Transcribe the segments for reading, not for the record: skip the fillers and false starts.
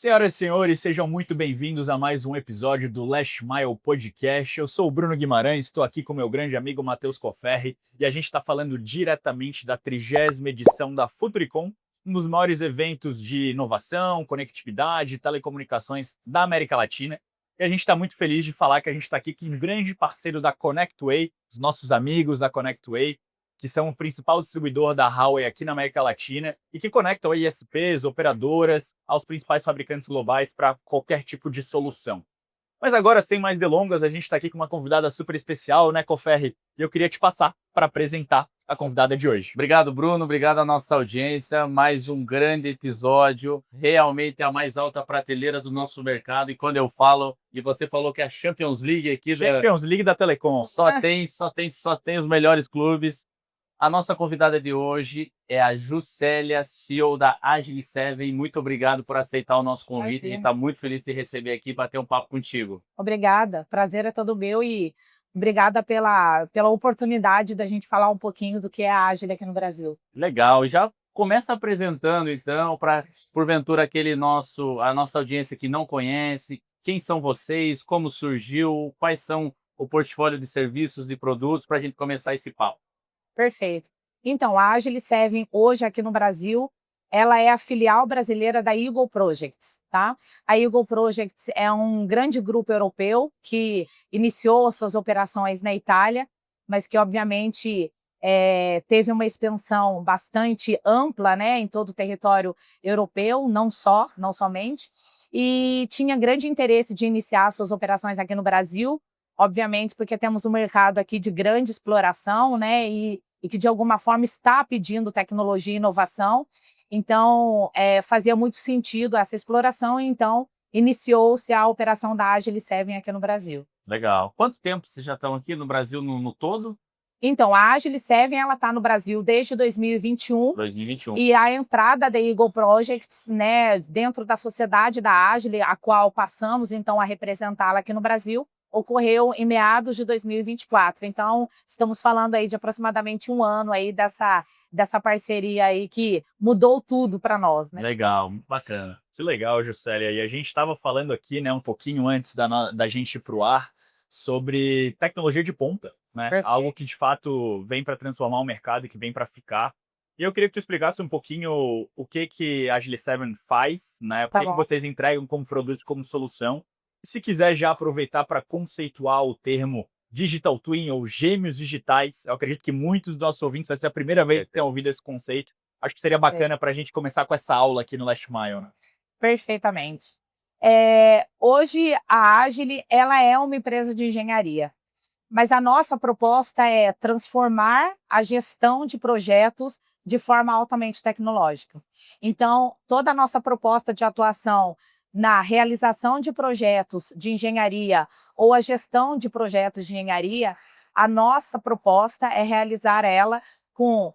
Senhoras e senhores, sejam muito bem-vindos a mais um episódio do Last Mile Podcast. Eu sou o Bruno Guimarães, estou aqui com meu grande amigo Matheus Cofferri e a gente está falando diretamente da 30ª edição da Futuricom, um dos maiores eventos de inovação, conectividade e telecomunicações da América Latina. E a gente está muito feliz de falar que a gente está aqui com um grande parceiro da ConnectWay, os nossos amigos da ConnectWay, que são o principal distribuidor da Huawei aqui na América Latina e que conectam ISPs, operadoras, aos principais fabricantes globais para qualquer tipo de solução. Mas agora, sem mais delongas, a gente está aqui com uma convidada super especial, né, Cofferri? E eu queria te passar para apresentar a convidada de hoje. Obrigado, Bruno. Obrigado à nossa audiência. Mais um grande episódio. Realmente a mais alta prateleira do nosso mercado. E quando eu falo, e você falou que é a Champions League aqui, Champions League da Telecom. só tem os melhores clubes. A nossa convidada de hoje é a Juscelia, CEO da Agile7. Muito obrigado por aceitar o nosso convite. A gente está muito feliz de receber aqui e bater um papo contigo. Obrigada, prazer é todo meu e obrigada pela oportunidade da gente falar um pouquinho do que é a Agile aqui no Brasil. Legal, e já começa apresentando então, para porventura a nossa audiência que não conhece, quem são vocês, como surgiu, quais são o portfólio de serviços e produtos para a gente começar esse papo. Perfeito. Então, a Agile7 hoje aqui no Brasil, ela é a filial brasileira da Eagle Projects, tá? A Eagle Projects é um grande grupo europeu que iniciou suas operações na Itália, mas que obviamente teve uma expansão bastante ampla, né, em todo o território europeu, não somente, e tinha grande interesse de iniciar suas operações aqui no Brasil, obviamente porque temos um mercado aqui de grande exploração, né, e que de alguma forma está pedindo tecnologia e inovação. Então, fazia muito sentido essa exploração, então iniciou-se a operação da Agile7 aqui no Brasil. Legal. Quanto tempo vocês já estão aqui no Brasil no todo? Então, a Agile7 está no Brasil desde 2021. 2021. E a entrada da Eagle Projects, né, dentro da sociedade da Agile, a qual passamos então a representá-la aqui no Brasil, ocorreu em meados de 2024. Então, estamos falando aí de aproximadamente um ano aí dessa parceria aí que mudou tudo para nós, né? Legal, bacana. Que legal, Juscelia. E a gente estava falando aqui, né, um pouquinho antes da gente ir para o ar, sobre tecnologia de ponta, né? Perfeito. Algo que de fato vem para transformar o mercado e que vem para ficar. E eu queria que tu explicasse um pouquinho o que a Agile7 faz, né? O Tá que bom. vocês entregam como produto, como solução. E se quiser já aproveitar para conceituar o termo Digital Twin ou gêmeos digitais, eu acredito que muitos dos nossos ouvintes vai ser a primeira vez que tenham ouvido esse conceito. Acho que seria bacana para a gente começar com essa aula aqui no Last Mile, né? Perfeitamente. Hoje a Agile ela é uma empresa de engenharia, mas a nossa proposta é transformar a gestão de projetos de forma altamente tecnológica. Então, toda a nossa proposta de atuação na realização de projetos de engenharia ou a gestão de projetos de engenharia, a nossa proposta é realizar ela com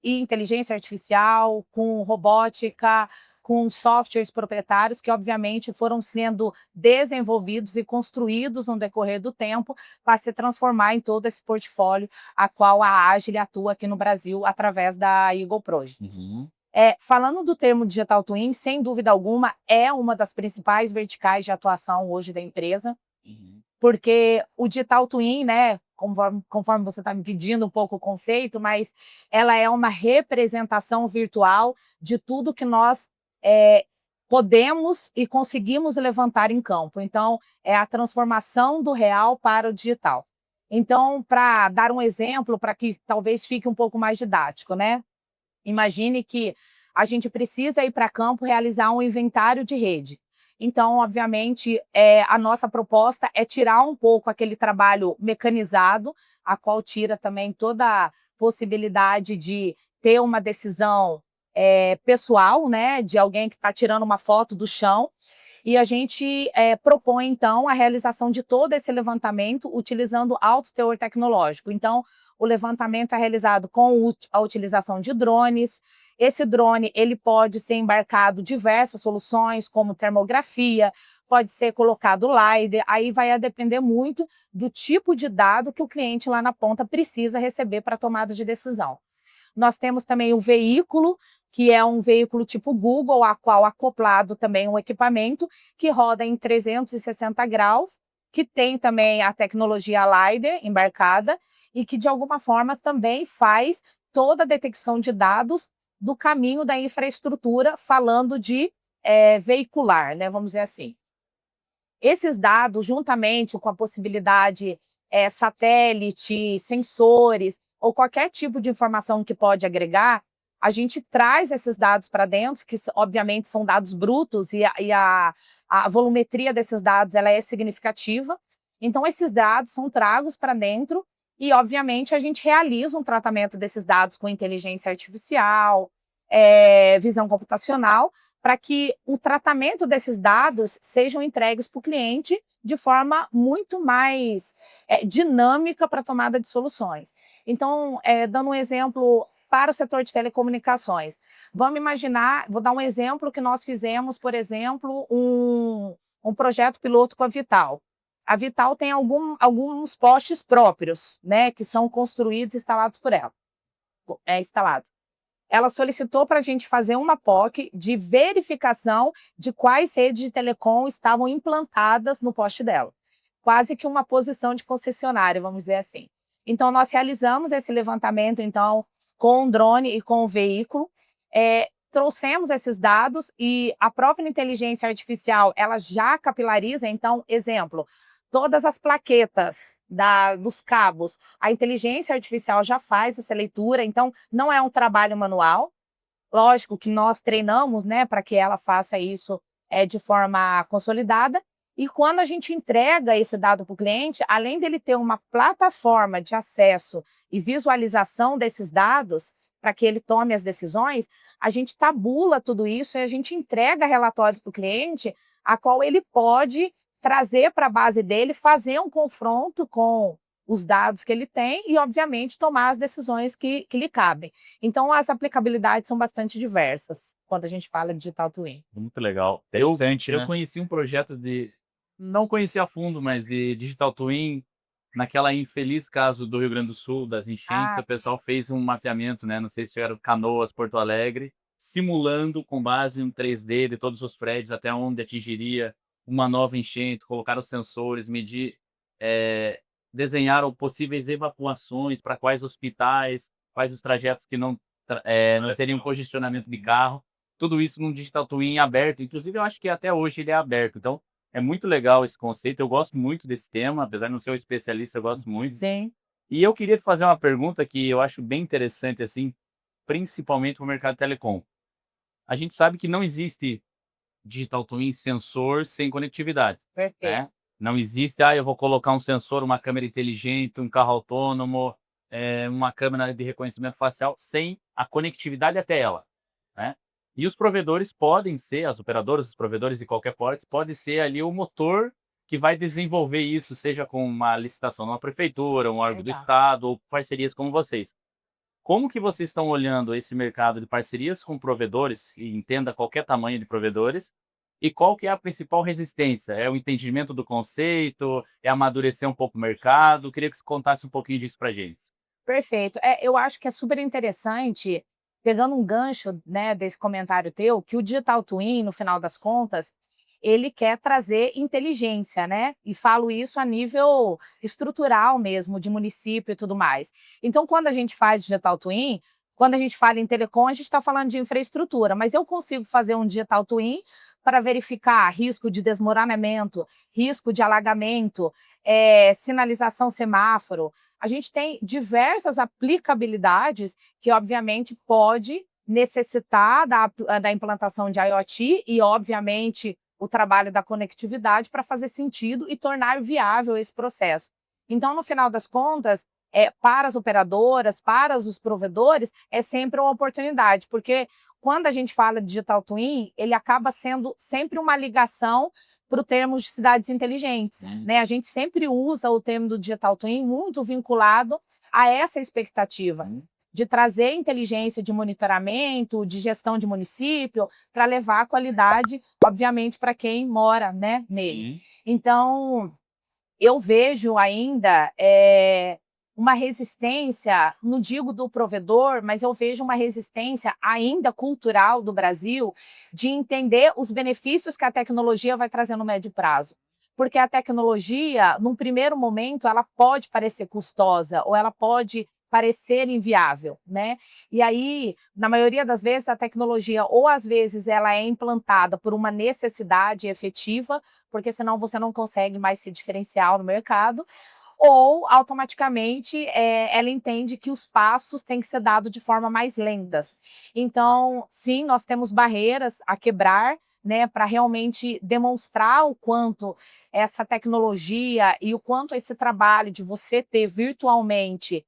inteligência artificial, com robótica, com softwares proprietários que, obviamente, foram sendo desenvolvidos e construídos no decorrer do tempo para se transformar em todo esse portfólio a qual a Agile atua aqui no Brasil através da Eagle Projects. Falando do termo Digital Twin, sem dúvida alguma, é uma das principais verticais de atuação hoje da empresa, porque o Digital Twin, né, conforme você está me pedindo um pouco o conceito, mas ela é uma representação virtual de tudo que nós podemos e conseguimos levantar em campo. Então, é a transformação do real para o digital. Então, para dar um exemplo, para que talvez fique um pouco mais didático, né? Imagine que a gente precisa ir para campo realizar um inventário de rede. Então, obviamente, a nossa proposta é tirar um pouco aquele trabalho mecanizado, a qual tira também toda a possibilidade de ter uma decisão pessoal, né, de alguém que está tirando uma foto do chão. E a gente propõe, então, a realização de todo esse levantamento utilizando alto teor tecnológico. Então, o levantamento é realizado com a utilização de drones. Esse drone ele pode ser embarcado diversas soluções, como termografia, pode ser colocado LiDAR, aí vai a depender muito do tipo de dado que o cliente lá na ponta precisa receber para a tomada de decisão. Nós temos também o veículo, que é um veículo tipo Google, a qual acoplado também um equipamento que roda em 360 graus, que tem também a tecnologia LiDAR embarcada e que, de alguma forma, também faz toda a detecção de dados do caminho da infraestrutura, falando de veicular, né, vamos dizer assim. Esses dados, juntamente com a possibilidade satélite, sensores ou qualquer tipo de informação que pode agregar, a gente traz esses dados para dentro, que obviamente são dados brutos e a volumetria desses dados ela é significativa. Então, esses dados são tragos para dentro e, obviamente, a gente realiza um tratamento desses dados com inteligência artificial, visão computacional, para que o tratamento desses dados sejam entregues para o cliente de forma muito mais dinâmica para a tomada de soluções. Então, dando um exemplo para o setor de telecomunicações, vamos imaginar, vou dar um exemplo que nós fizemos, por exemplo, um projeto piloto com a Vital. A Vital tem alguns postes próprios, né, que são construídos e instalados por ela. Ela solicitou para a gente fazer uma POC de verificação de quais redes de telecom estavam implantadas no poste dela. Quase que uma posição de concessionária, vamos dizer assim. Então, nós realizamos esse levantamento, então, com o drone e com o veículo, trouxemos esses dados e a própria inteligência artificial, ela já capilariza, então, exemplo, todas as plaquetas dos cabos, a inteligência artificial já faz essa leitura, então não é um trabalho manual. Lógico que nós treinamos, né, para que ela faça isso de forma consolidada. E quando a gente entrega esse dado para o cliente, além dele ter uma plataforma de acesso e visualização desses dados, para que ele tome as decisões, a gente tabula tudo isso e a gente entrega relatórios para o cliente, a qual ele pode trazer para a base dele, fazer um confronto com os dados que ele tem e, obviamente, tomar as decisões que lhe cabem. Então, as aplicabilidades são bastante diversas quando a gente fala de Digital Twin. Muito legal. Interessante, Eu né? conheci um projeto não conheci a fundo, mas de Digital Twin, naquela infeliz caso do Rio Grande do Sul, das enchentes, Ah, o pessoal fez um mapeamento, né? Não sei se era Canoas, Porto Alegre, simulando com base em um 3D de todos os prédios até onde atingiria uma nova enchente, colocar os sensores, medir, desenharam possíveis evacuações para quais hospitais, quais os trajetos que não teriam congestionamento de carro. Tudo isso num Digital Twin aberto. Inclusive, eu acho que até hoje ele é aberto. Então, é muito legal esse conceito. Eu gosto muito desse tema, apesar de não ser um especialista, eu gosto muito. sim. E eu queria te fazer uma pergunta que eu acho bem interessante, assim, principalmente para o mercado de telecom. A gente sabe que não existe Digital Twin sensor sem conectividade, Perfeito. né? Não existe, eu vou colocar um sensor, uma câmera inteligente, um carro autônomo, uma câmera de reconhecimento facial sem a conectividade até ela, né? E os provedores podem ser, as operadoras, os provedores de qualquer porte, pode ser ali o motor que vai desenvolver isso, seja com uma licitação numa prefeitura, um órgão do Legal. estado, ou parcerias como vocês. Como que vocês estão olhando esse mercado de parcerias com provedores, e entenda qualquer tamanho de provedores, e qual que é a principal resistência? É o entendimento do conceito? É amadurecer um pouco o mercado? Queria que você contasse um pouquinho disso para gente. Perfeito. Eu acho que é super interessante, pegando um gancho, né, desse comentário teu, que o Digital Twin, no final das contas, ele quer trazer inteligência, né? E falo isso a nível estrutural mesmo, de município e tudo mais. Então, quando a gente faz Digital Twin, quando a gente fala em telecom, a gente está falando de infraestrutura, mas eu consigo fazer um Digital Twin para verificar risco de desmoronamento, risco de alagamento, sinalização semáforo. A gente tem diversas aplicabilidades que, obviamente, pode necessitar da implantação de IoT e, obviamente, o trabalho da conectividade para fazer sentido e tornar viável esse processo. Então, no final das contas, para as operadoras, para os provedores, é sempre uma oportunidade, porque quando a gente fala de Digital Twin, ele acaba sendo sempre uma ligação para o termo de cidades inteligentes, né? A gente sempre usa o termo do Digital Twin muito vinculado a essa expectativa de trazer inteligência de monitoramento, de gestão de município, para levar a qualidade, obviamente, para quem mora, né, nele. Então, eu vejo ainda uma resistência, não digo do provedor, mas eu vejo uma resistência ainda cultural do Brasil de entender os benefícios que a tecnologia vai trazer no médio prazo. Porque a tecnologia, num primeiro momento, ela pode parecer custosa ou ela pode parecer inviável, né? E aí, na maioria das vezes, a tecnologia, ou às vezes ela é implantada por uma necessidade efetiva, porque senão você não consegue mais se diferenciar no mercado, ou automaticamente ela entende que os passos têm que ser dados de forma mais lentas. Então, sim, nós temos barreiras a quebrar, né, para realmente demonstrar o quanto essa tecnologia e o quanto esse trabalho de você ter virtualmente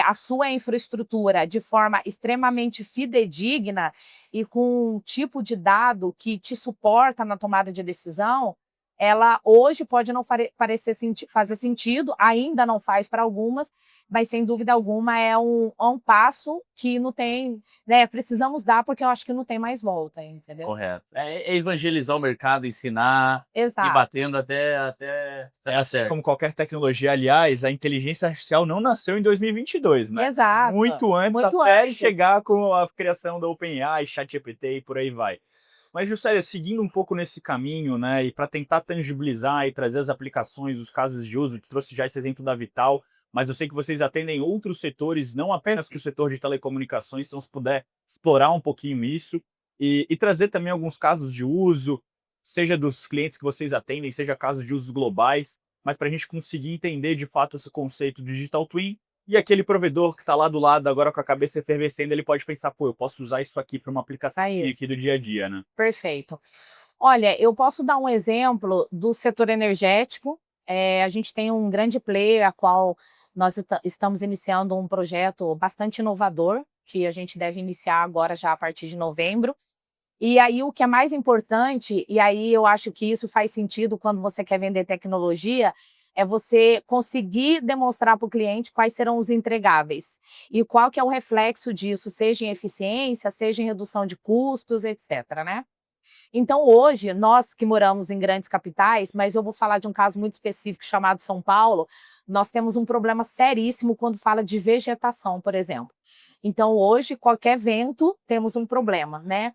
a sua infraestrutura de forma extremamente fidedigna e com um tipo de dado que te suporta na tomada de decisão, ela hoje pode não fazer sentido, ainda não faz para algumas, mas sem dúvida alguma é um passo que não tem, né, precisamos dar porque eu acho que não tem mais volta, entendeu? Correto. É evangelizar o mercado, ensinar, ir Exato. batendo até É assim certo. como qualquer tecnologia. Aliás, a inteligência artificial não nasceu em 2022, né? Exato. Muito antes, Muito até antes. chegar com a criação da OpenAI, ChatGPT e por aí vai. Mas, Juscelia, seguindo um pouco nesse caminho, né, e para tentar tangibilizar e trazer as aplicações, os casos de uso, tu trouxe já esse exemplo da Vital, mas eu sei que vocês atendem outros setores, não apenas que o setor de telecomunicações, então se puder explorar um pouquinho isso e trazer também alguns casos de uso, seja dos clientes que vocês atendem, seja casos de usos globais, mas para a gente conseguir entender de fato esse conceito de Digital Twin. E aquele provedor que está lá do lado, agora com a cabeça efervescendo, ele pode pensar, pô, eu posso usar isso aqui para uma aplicação aqui do dia a dia, né? Perfeito. Olha, eu posso dar um exemplo do setor energético. A gente tem um grande player, a qual nós estamos iniciando um projeto bastante inovador, que a gente deve iniciar agora já a partir de novembro. E aí o que é mais importante, e aí eu acho que isso faz sentido quando você quer vender tecnologia, é você conseguir demonstrar para o cliente quais serão os entregáveis e qual que é o reflexo disso, seja em eficiência, seja em redução de custos, etc, né? Então hoje, nós que moramos em grandes capitais, mas eu vou falar de um caso muito específico chamado São Paulo, nós temos um problema seríssimo quando fala de vegetação, por exemplo. Então hoje, qualquer vento, temos um problema, né?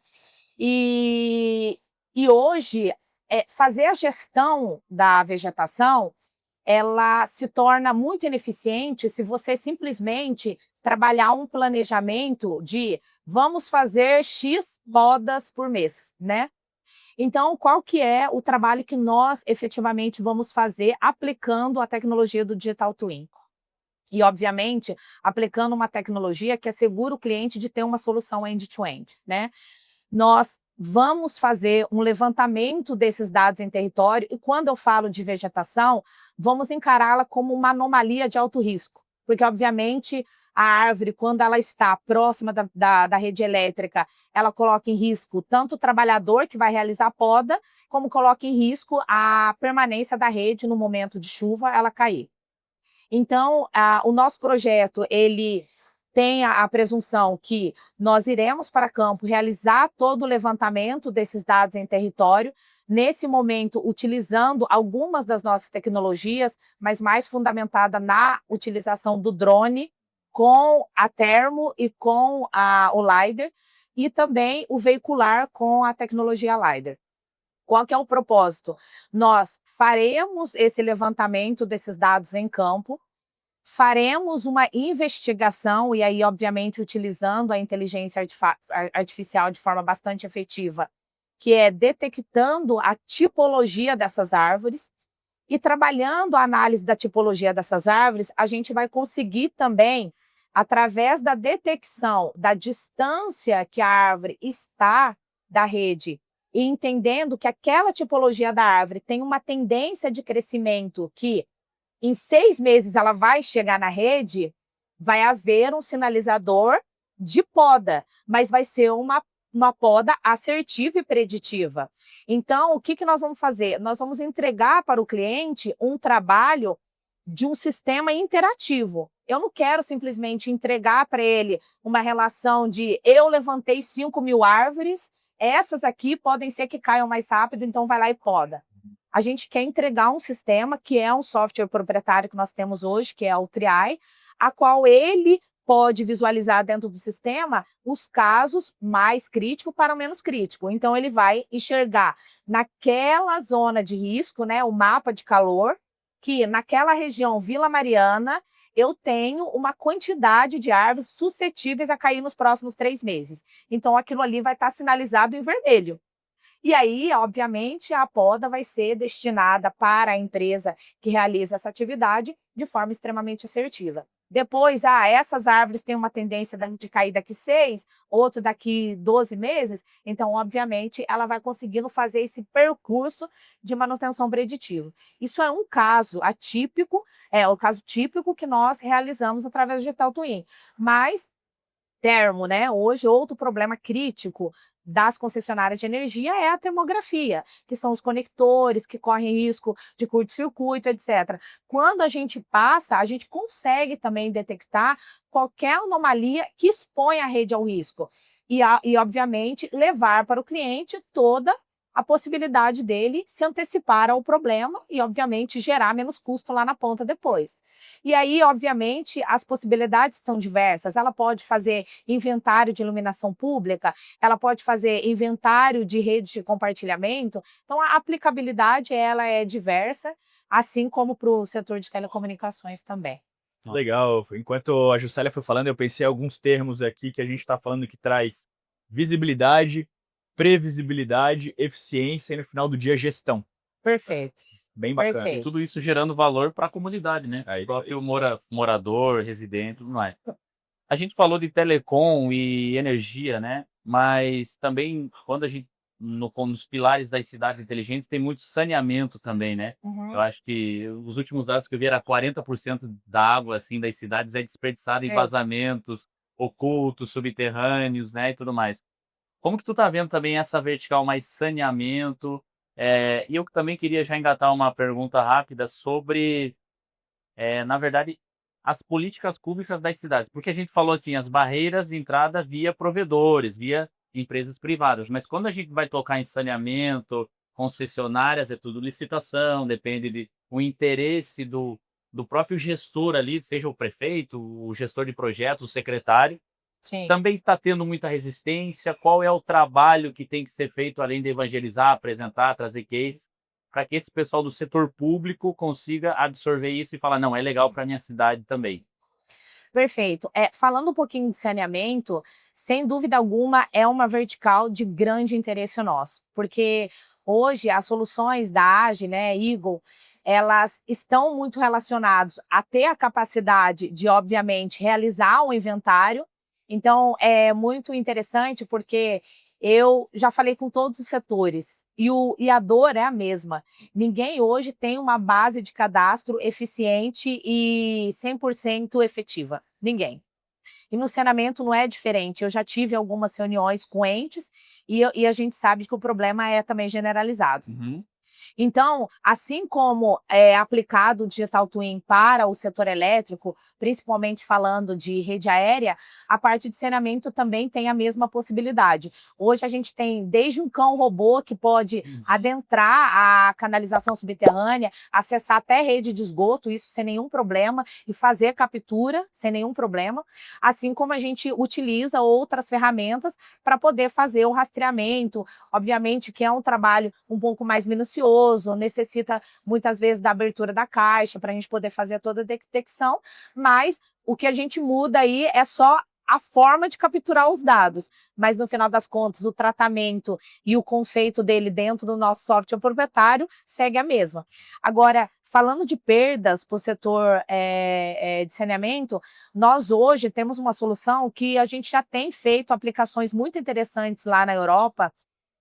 E hoje, fazer a gestão da vegetação, ela se torna muito ineficiente se você simplesmente trabalhar um planejamento de vamos fazer X podas por mês, né? Então, qual que é o trabalho que nós efetivamente vamos fazer aplicando a tecnologia do Digital Twin? E, obviamente, aplicando uma tecnologia que assegura o cliente de ter uma solução end-to-end, né? Nós vamos fazer um levantamento desses dados em território e quando eu falo de vegetação, vamos encará-la como uma anomalia de alto risco, porque obviamente a árvore, quando ela está próxima da rede elétrica, ela coloca em risco tanto o trabalhador que vai realizar a poda, como coloca em risco a permanência da rede no momento de chuva, ela cair. Então, o nosso projeto, ele tem a presunção que nós iremos para campo realizar todo o levantamento desses dados em território, nesse momento utilizando algumas das nossas tecnologias, mas mais fundamentada na utilização do drone com a termo e com o LiDAR, e também o veicular com a tecnologia LiDAR. Qual que é o propósito? Nós faremos esse levantamento desses dados em campo, faremos uma investigação, e aí, obviamente, utilizando a inteligência artificial de forma bastante efetiva, que é detectando a tipologia dessas árvores, e trabalhando a análise da tipologia dessas árvores, a gente vai conseguir também, através da detecção da distância que a árvore está da rede, e entendendo que aquela tipologia da árvore tem uma tendência de crescimento que em 6 meses ela vai chegar na rede, vai haver um sinalizador de poda, mas vai ser uma poda assertiva e preditiva. Então, o que nós vamos fazer? Nós vamos entregar para o cliente um trabalho de um sistema interativo. Eu não quero simplesmente entregar para ele uma relação de eu levantei 5.000 árvores, essas aqui podem ser que caiam mais rápido, então vai lá e poda. a gente quer entregar um sistema que é um software proprietário que nós temos hoje, que é o TRIAI, a qual ele pode visualizar dentro do sistema os casos mais críticos para o menos crítico. Então, ele vai enxergar naquela zona de risco, né, o mapa de calor, que naquela região Vila Mariana, eu tenho uma quantidade de árvores suscetíveis a cair nos próximos 3 meses. Então, aquilo ali vai estar sinalizado em vermelho. E aí, obviamente, a poda vai ser destinada para a empresa que realiza essa atividade de forma extremamente assertiva. Depois, essas árvores têm uma tendência de cair daqui 6, outro daqui 12 meses, então, obviamente, ela vai conseguindo fazer esse percurso de manutenção preditiva. Isso é um caso atípico, é o caso típico que nós realizamos através do Digital Twin, mas termo, né? Hoje, outro problema crítico das concessionárias de energia é a termografia, que são os conectores que correm risco de curto-circuito, etc. Quando a gente passa, a gente consegue também detectar qualquer anomalia que expõe a rede ao risco e obviamente, levar para o cliente toda a possibilidade dele se antecipar ao problema e, obviamente, gerar menos custo lá na ponta depois. E aí, obviamente, as possibilidades são diversas. Ela pode fazer inventário de iluminação pública, ela pode fazer inventário de redes de compartilhamento. Então, a aplicabilidade ela é diversa, assim como para o setor de telecomunicações também. Legal. Enquanto a Juscelia foi falando, eu pensei em alguns termos aqui que a gente está falando que traz visibilidade, previsibilidade, eficiência e, no final do dia, gestão. Perfeito. Bem bacana. E Perfeito. tudo isso gerando valor para a comunidade, né? Aí, O próprio morador, residente, tudo mais. A gente falou de telecom e energia, né? Mas também, quando a gente, nos pilares das cidades inteligentes, tem muito saneamento também, né? Eu acho que os últimos dados que eu vi era 40% da água, assim, das cidades é desperdiçada em É. vazamentos ocultos, subterrâneos, né? E tudo mais. Como que tu tá vendo também essa vertical mais saneamento? E eu também queria já engatar uma pergunta rápida sobre, na verdade, as políticas públicas das cidades. Porque a gente falou assim, as barreiras de entrada via provedores, via empresas privadas. Mas quando a gente vai tocar em saneamento, concessionárias, é tudo licitação, depende de o interesse do próprio gestor ali, seja o prefeito, o gestor de projetos, o secretário. Sim. Também está tendo muita resistência? Qual é o trabalho que tem que ser feito além de evangelizar, apresentar, trazer case, para que esse pessoal do setor público consiga absorver isso e falar, não, é legal para minha cidade também? Perfeito. Falando um pouquinho de saneamento, sem dúvida alguma é uma vertical de grande interesse nosso, porque hoje as soluções da AGE, né, Eagle, elas estão muito relacionadas a ter a capacidade de, obviamente, realizar um inventário. Então, é muito interessante porque eu já falei com todos os setores e a dor é a mesma. Ninguém hoje tem uma base de cadastro eficiente e 100% efetiva. Ninguém. E no saneamento não é diferente. Eu já tive algumas reuniões com entes e a gente sabe que o problema é também generalizado. Então, assim como é aplicado o Digital Twin para o setor elétrico, principalmente falando de rede aérea, a parte de saneamento também tem a mesma possibilidade. Hoje a gente tem desde um cão-robô que pode adentrar a canalização subterrânea, acessar até rede de esgoto, isso sem nenhum problema, e fazer captura sem nenhum problema, assim como a gente utiliza outras ferramentas para poder fazer o rastreamento, obviamente que é um trabalho um pouco mais minucioso, necessita muitas vezes da abertura da caixa para a gente poder fazer toda a detecção, mas o que a gente muda aí é só a forma de capturar os dados, mas no final das contas o tratamento e o conceito dele dentro do nosso software proprietário segue a mesma. Agora, falando de perdas para o setor de saneamento, nós hoje temos uma solução que a gente já tem feito aplicações muito interessantes lá na Europa,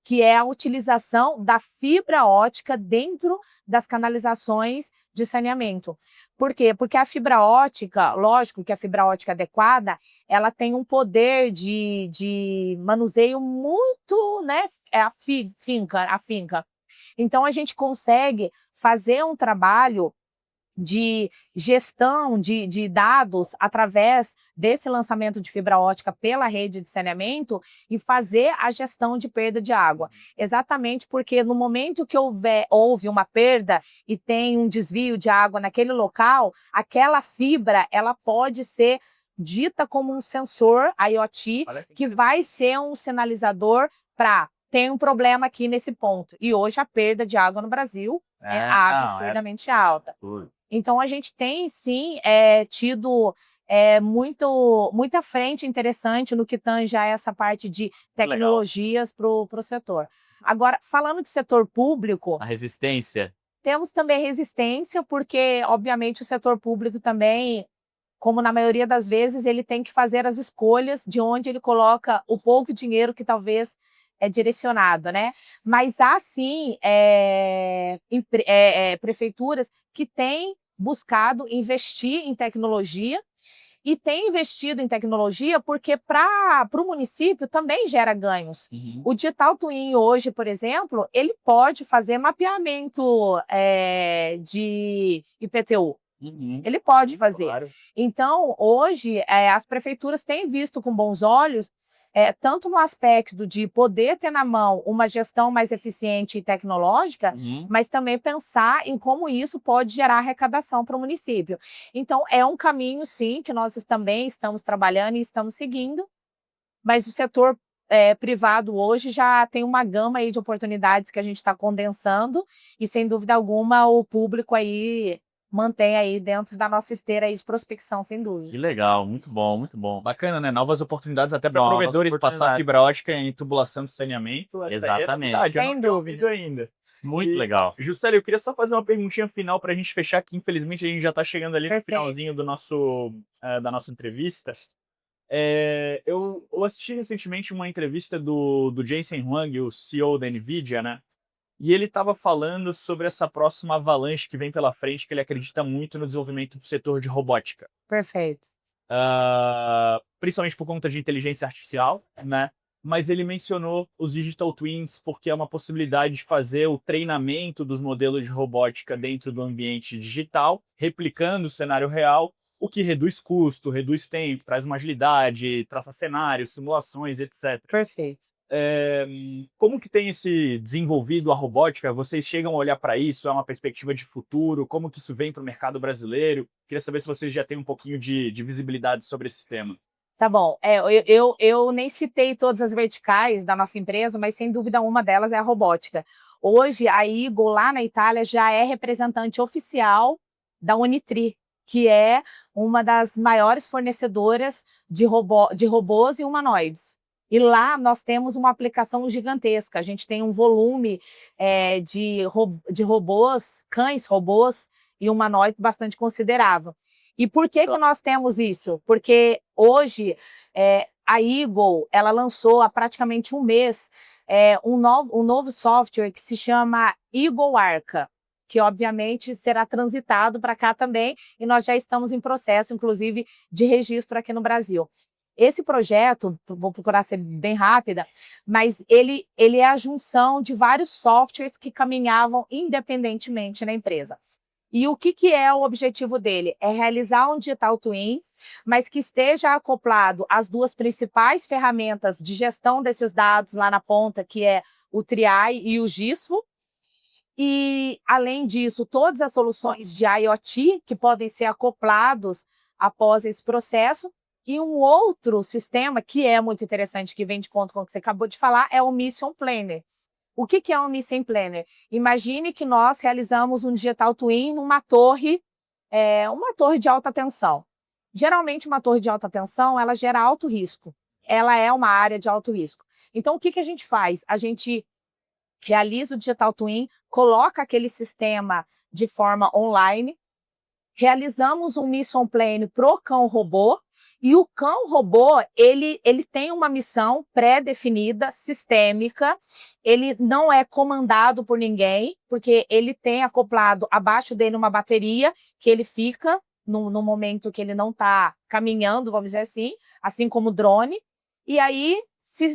que é a utilização da fibra ótica dentro das canalizações de saneamento. Por quê? Porque a fibra ótica, lógico que a fibra ótica adequada, ela tem um poder de manuseio muito, né, afinca. Então, a gente consegue fazer um trabalho de gestão de dados através desse lançamento de fibra ótica pela rede de saneamento e fazer a gestão de perda de água. Exatamente porque no momento que houve uma perda e tem um desvio de água naquele local, aquela fibra ela pode ser dita como um sensor IoT que vai ser um sinalizador para tem um problema aqui nesse ponto. E hoje a perda de água no Brasil é absurdamente alta. Então, a gente tem, sim, tido muita frente interessante no que tange a essa parte de tecnologias para o setor. Agora, falando de setor público... A resistência. Temos também resistência, porque, obviamente, o setor público também, como na maioria das vezes, ele tem que fazer as escolhas de onde ele coloca o pouco dinheiro que talvez é direcionado, né? Mas há sim prefeituras que têm buscado investir em tecnologia e têm investido em tecnologia porque para o município também gera ganhos. O Digital Twin hoje, por exemplo, ele pode fazer mapeamento de IPTU. Ele pode fazer. Claro. Então, hoje, as prefeituras têm visto com bons olhos tanto no aspecto de poder ter na mão uma gestão mais eficiente e tecnológica, mas também pensar em como isso pode gerar arrecadação para o município. Então, é um caminho, sim, que nós também estamos trabalhando e estamos seguindo, mas o setor privado hoje já tem uma gama aí de oportunidades que a gente está condensando e, sem dúvida alguma, o público aí mantém aí dentro da nossa esteira aí de prospecção, sem dúvida. Que legal, muito bom, muito bom. Bacana, né? Novas oportunidades até para provedores passar fibra ótica em tubulação de saneamento. Exatamente. Sem dúvida ainda. Muito legal. Juscelio, eu queria só fazer uma perguntinha final para a gente fechar aqui. Infelizmente, a gente já está chegando ali no finalzinho da nossa entrevista. Eu assisti recentemente uma entrevista do Jensen Huang, o CEO da NVIDIA, né? E ele estava falando sobre essa próxima avalanche que vem pela frente, que ele acredita muito no desenvolvimento do setor de robótica. Perfeito. Principalmente por conta de inteligência artificial, né? Mas ele mencionou os Digital Twins porque é uma possibilidade de fazer o treinamento dos modelos de robótica dentro do ambiente digital, replicando o cenário real, o que reduz custo, reduz tempo, traz uma agilidade, traça cenários, simulações, etc. Perfeito. Como que tem esse desenvolvido a robótica? Vocês chegam a olhar para isso? É uma perspectiva de futuro? Como que isso vem para o mercado brasileiro? Queria saber se vocês já têm um pouquinho de visibilidade sobre esse tema. Tá bom. Eu nem citei todas as verticais da nossa empresa, mas sem dúvida uma delas é a robótica. Hoje, a Eagle, lá na Itália, já é representante oficial da Unitri, que é uma das maiores fornecedoras de robôs e humanoides. E lá nós temos uma aplicação gigantesca. A gente tem um volume de robôs, cães robôs e humanoides bastante considerável. E por que nós temos isso? Porque hoje a Eagle ela lançou há praticamente um mês um novo software que se chama Eagle Arca, que obviamente será transitado para cá também, e nós já estamos em processo, inclusive, de registro aqui no Brasil. Esse projeto, vou procurar ser bem rápida, mas ele é a junção de vários softwares que caminhavam independentemente na empresa. E o que é o objetivo dele? É realizar um Digital Twin, mas que esteja acoplado às duas principais ferramentas de gestão desses dados lá na ponta, que é o TRIAI e o GISFO. E, além disso, todas as soluções de IoT que podem ser acoplados após esse processo. E um outro sistema que é muito interessante, que vem de conta com o que você acabou de falar, é o Mission Planner. O que é um Mission Planner? Imagine que nós realizamos um Digital Twin numa torre de alta tensão. Geralmente, uma torre de alta tensão, ela gera alto risco. Ela é uma área de alto risco. Então, o que a gente faz? A gente realiza o Digital Twin, coloca aquele sistema de forma online, realizamos um Mission Planner para o cão robô, e o cão robô, ele tem uma missão pré-definida, sistêmica, ele não é comandado por ninguém, porque ele tem acoplado abaixo dele uma bateria que ele fica no momento que ele não está caminhando, vamos dizer assim como o drone, e aí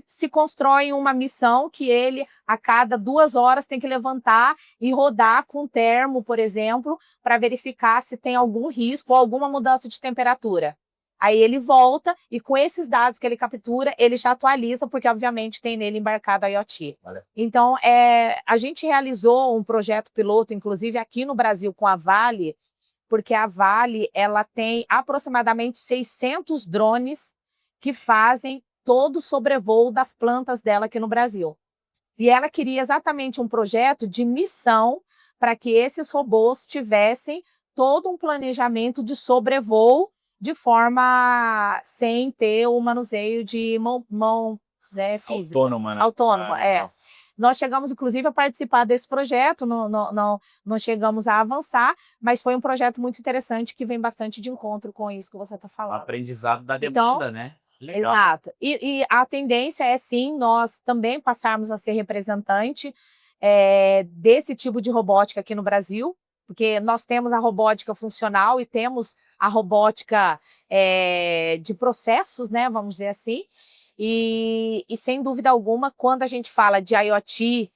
se constrói uma missão que ele, a cada 2 horas, tem que levantar e rodar com termo, por exemplo, para verificar se tem algum risco ou alguma mudança de temperatura. Aí ele volta e com esses dados que ele captura, ele já atualiza, porque obviamente tem nele embarcado a IoT. Valeu. Então, a gente realizou um projeto piloto, inclusive aqui no Brasil, com a Vale, porque a Vale ela tem aproximadamente 600 drones que fazem todo o sobrevoo das plantas dela aqui no Brasil. E ela queria exatamente um projeto de missão para que esses robôs tivessem todo um planejamento de sobrevoo de forma sem ter o manuseio de mão né, física. Autônoma, né? Autônoma, Legal. Nós chegamos, inclusive, a participar desse projeto, não chegamos a avançar, mas foi um projeto muito interessante que vem bastante de encontro com isso que você está O falando. aprendizado da Então, demanda, né? Legal. Exato. E a tendência é, sim, nós também passarmos a ser representante desse tipo de robótica aqui no Brasil, porque nós temos a robótica funcional e temos a robótica de processos, né, vamos dizer assim, e sem dúvida alguma, quando a gente fala de IoT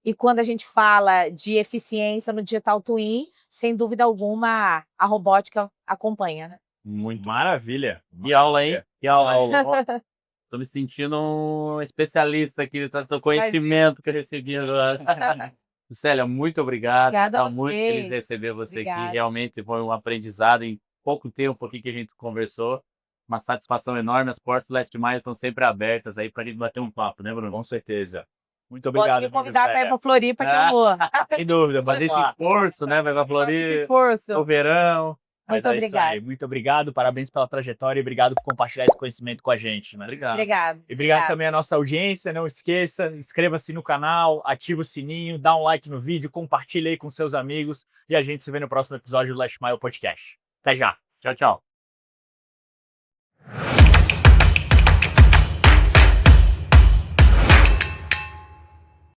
e quando a gente fala de eficiência no Digital Twin, sem dúvida alguma, a robótica acompanha, né? Muito maravilha. Que aula, hein? Que aula. Aula. Tô me sentindo um especialista aqui do conhecimento que eu recebi agora. Célia, muito obrigado. Obrigada a Tá muito vocês. feliz de receber você aqui. Obrigada. Realmente foi um aprendizado em pouco tempo aqui que a gente conversou. Uma satisfação enorme. As portas do Leste Maio estão sempre abertas aí para a gente bater um papo, né, Bruno? Com certeza. Muito Pode obrigado. me amigo convidar para ir Célia. para Floripa, que eu vou. Sem dúvida. Fazer esse esforço, né? Vai pra Muito Floripa, esforço. o verão. Mas Muito é isso obrigada. aí. Muito obrigado. Parabéns pela trajetória e obrigado por compartilhar esse conhecimento com a gente. Né? Obrigado. Obrigada. E obrigado também à nossa audiência. Não esqueça, inscreva-se no canal, ativa o sininho, dá um like no vídeo, compartilha aí com seus amigos e a gente se vê no próximo episódio do Last Mile Podcast. Até já. Tchau, tchau.